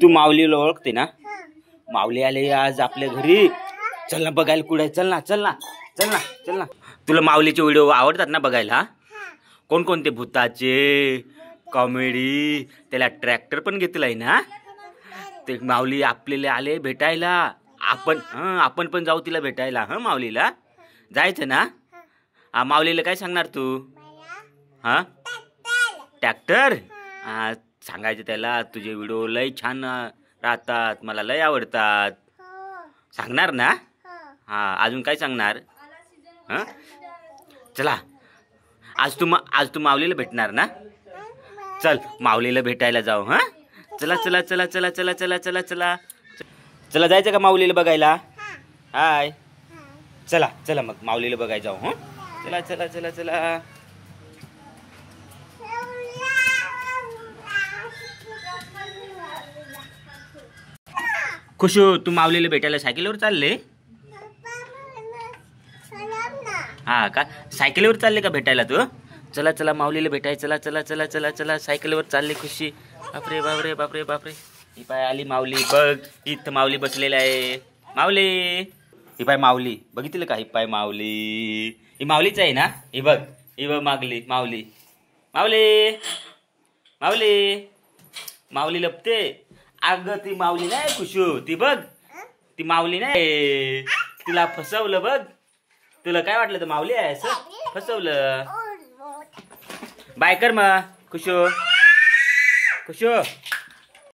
तू माऊलीला ओळखते ना? माऊली आले आज आपल्या घरी. चल ना बघायला कुठे. चल ना चल ना चल ना चल ना. तुला माऊलीचे व्हिडिओ आवडतात ना बघायला? कोणकोणते? भूताचे, कॉमेडी, त्याला ट्रॅक्टर पण घेतलाय ना. ते माऊली आपल्याला आले भेटायला. आपण पण जाऊ तिला भेटायला. माऊलीला जायचं ना. माऊलीला काय सांगणार तू? ट्रॅक्टर सांगायचं त्याला. तुझे व्हिडिओ लय छान राहतात, मला लय आवडतात. सांगणार ना. अजून काय सांगणार? चला आज तू माऊलीला भेटणार ना. चल माऊलीला भेटायला जाऊ. चला चला चला चला चला चला चला चला चला. जायचं का माऊलीला बघायला? हाय चला चला मग माऊलीला बघायला जाऊ. चला चला चला चला. खुशू तू माऊलीला भेटायला सायकलीवर चालले? का सायकलीवर चालले का भेटायला तू? चला चला माऊलीला भेटाय. चला चला चला चला चला. सायकलीवर चालले खुशी. बापरे बापरे बापरे बापरे. ही पाय आली माऊली. बघ इथं माऊली बसलेला आहे. माऊली ही पाय माऊली बघितलं का? ही पाय माऊली. ही माऊलीच आहे ना. ही बघ मागली माऊली. माऊली माऊली माऊली लपते. अगं ती माऊली नाही खुशू. ती बघ ती माऊली नाही. तिला फसवलं बघ. तुला काय वाटलं तर माऊली आहे असं? फसवलं. बाय कर मग खुशू. खुशू